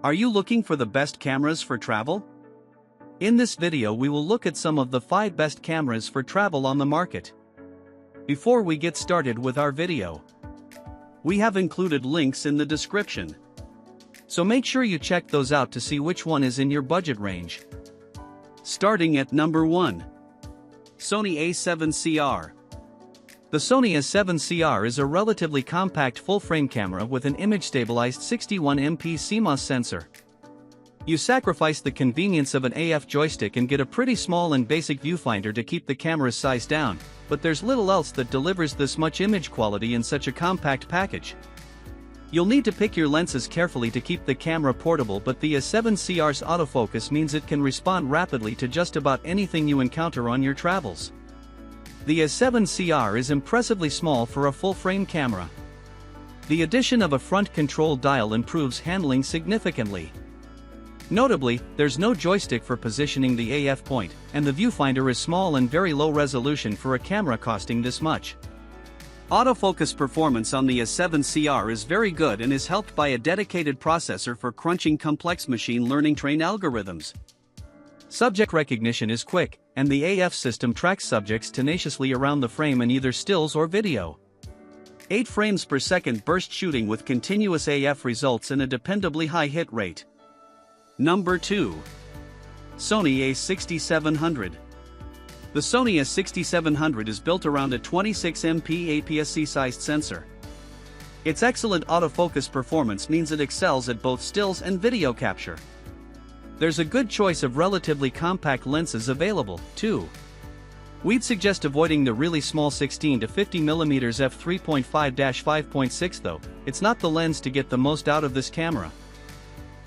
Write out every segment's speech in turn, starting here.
Are you looking for the best cameras for travel? In this video we will look at some of the 5 best cameras for travel on the market. Before we get started with our video, we have included links in the description. So make sure you check those out to see which one is in your budget range. Starting at number 1. Sony A7CR. The Sony A7CR is a relatively compact full-frame camera with an image-stabilized 61MP CMOS sensor. You sacrifice the convenience of an AF joystick and get a pretty small and basic viewfinder to keep the camera's size down, but there's little else that delivers this much image quality in such a compact package. You'll need to pick your lenses carefully to keep the camera portable, but the A7CR's autofocus means it can respond rapidly to just about anything you encounter on your travels. The A7CR is impressively small for a full-frame camera. The addition of a front control dial improves handling significantly. Notably, there's no joystick for positioning the AF point, and the viewfinder is small and very low resolution for a camera costing this much. Autofocus performance on the A7CR is very good and is helped by a dedicated processor for crunching complex machine learning trained algorithms. Subject recognition is quick, and the AF system tracks subjects tenaciously around the frame in either stills or video. 8 frames per second burst shooting with continuous AF results in a dependably high hit rate. Number 2. Sony A6700. The Sony A6700 is built around a 26MP APS-C-sized sensor. Its excellent autofocus performance means it excels at both stills and video capture. There's a good choice of relatively compact lenses available, too. We'd suggest avoiding the really small 16 to 50mm f3.5-5.6 though. It's not the lens to get the most out of this camera.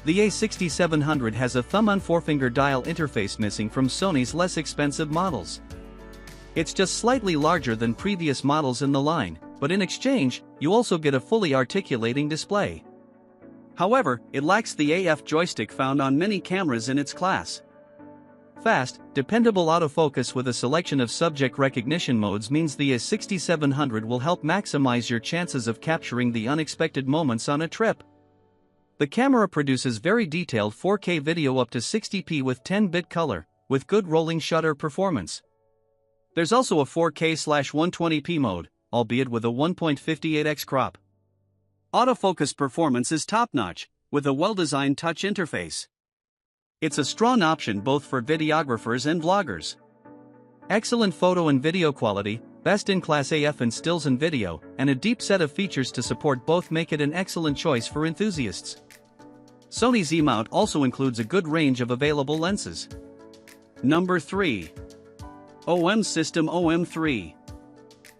The A6700 has a thumb and forefinger dial interface missing from Sony's less expensive models. It's just slightly larger than previous models in the line, but in exchange, you also get a fully articulating display. However, it lacks the AF joystick found on many cameras in its class. Fast, dependable autofocus with a selection of subject recognition modes means the A6700 will help maximize your chances of capturing the unexpected moments on a trip. The camera produces very detailed 4K video up to 60p with 10-bit color, with good rolling shutter performance. There's also a 4K/120p mode, albeit with a 1.58x crop. Autofocus performance is top-notch, with a well-designed touch interface. It's a strong option both for videographers and vloggers. Excellent photo and video quality, best-in-class AF and stills and video, and a deep set of features to support both make it an excellent choice for enthusiasts. Sony Z-mount also includes a good range of available lenses. Number 3. OM System OM3.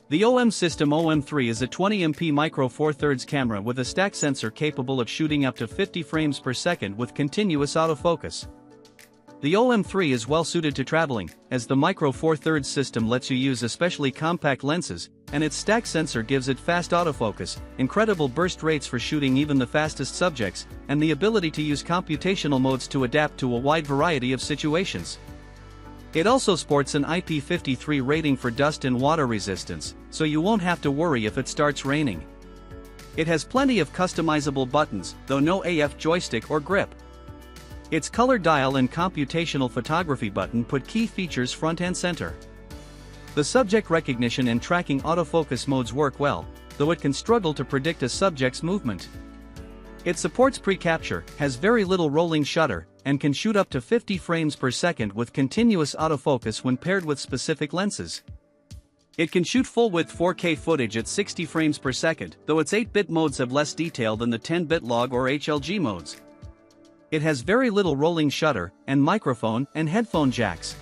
The OM System OM3 is a 20MP micro four thirds camera with a stack sensor capable of shooting up to 50 frames per second with continuous autofocus. The OM3 is well suited to traveling, as the micro four thirds system lets you use especially compact lenses, and its stack sensor gives it fast autofocus, incredible burst rates for shooting even the fastest subjects, and the ability to use computational modes to adapt to a wide variety of situations. It also sports an IP53 rating for dust and water resistance, so you won't have to worry if it starts raining. It has plenty of customizable buttons, though no AF joystick or grip. Its color dial and computational photography button put key features front and center. The subject recognition and tracking autofocus modes work well, though it can struggle to predict a subject's movement. It supports pre-capture, has very little rolling shutter, and can shoot up to 50 frames per second with continuous autofocus when paired with specific lenses. It can shoot full-width 4K footage at 60 frames per second, though its 8-bit modes have less detail than the 10-bit log or HLG modes. It has very little rolling shutter, and microphone and headphone jacks.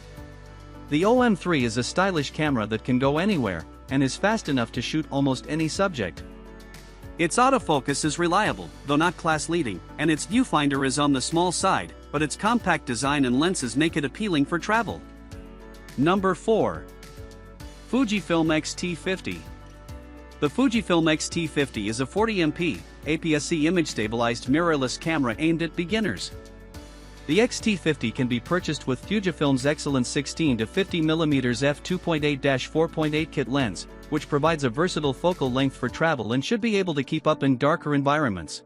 The OM3 is a stylish camera that can go anywhere, and is fast enough to shoot almost any subject. Its autofocus is reliable, though not class-leading, and its viewfinder is on the small side, but its compact design and lenses make it appealing for travel. Number 4. Fujifilm X-T50. The Fujifilm X-T50 is a 40MP, APS-C image-stabilized mirrorless camera aimed at beginners. The X-T50 can be purchased with Fujifilm's excellent 16 to 50mm f2.8-4.8 kit lens, which provides a versatile focal length for travel and should be able to keep up in darker environments.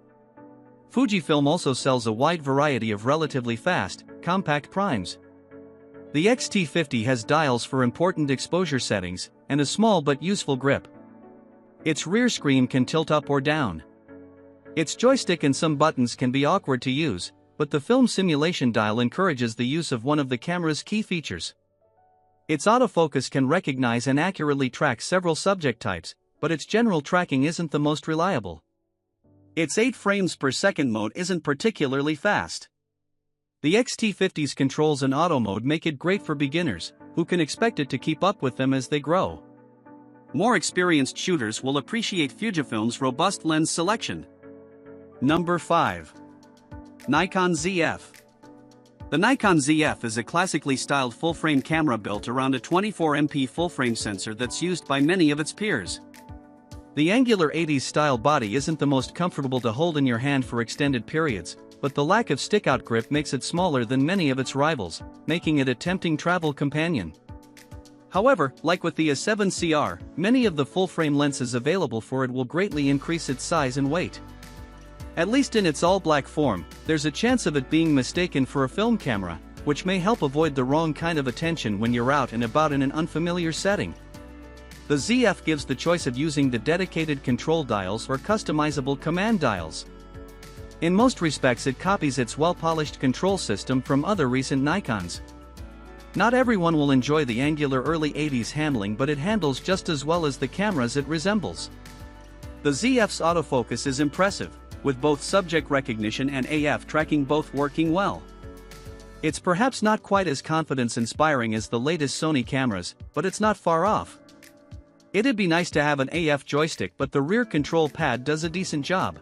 Fujifilm also sells a wide variety of relatively fast, compact primes. The X-T50 has dials for important exposure settings, and a small but useful grip. Its rear screen can tilt up or down. Its joystick and some buttons can be awkward to use, but the film simulation dial encourages the use of one of the camera's key features. Its autofocus can recognize and accurately track several subject types, but its general tracking isn't the most reliable. Its 8 frames per second mode isn't particularly fast. The X-T50's controls and auto mode make it great for beginners, who can expect it to keep up with them as they grow. More experienced shooters will appreciate Fujifilm's robust lens selection. Number 5. Nikon Zf. The Nikon Zf is a classically styled full-frame camera built around a 24MP full-frame sensor that's used by many of its peers. The angular 80s style body isn't the most comfortable to hold in your hand for extended periods, but the lack of stick-out grip makes it smaller than many of its rivals, making it a tempting travel companion. However, like with the A7CR, many of the full-frame lenses available for it will greatly increase its size and weight. At least in its all-black form, there's a chance of it being mistaken for a film camera, which may help avoid the wrong kind of attention when you're out and about in an unfamiliar setting. The Zf gives the choice of using the dedicated control dials or customizable command dials. In most respects it copies its well-polished control system from other recent Nikons. Not everyone will enjoy the angular early 80s handling, but it handles just as well as the cameras it resembles. The Zf's autofocus is impressive, with both subject recognition and AF tracking both working well. It's perhaps not quite as confidence-inspiring as the latest Sony cameras, but it's not far off. It'd be nice to have an AF joystick, but the rear control pad does a decent job.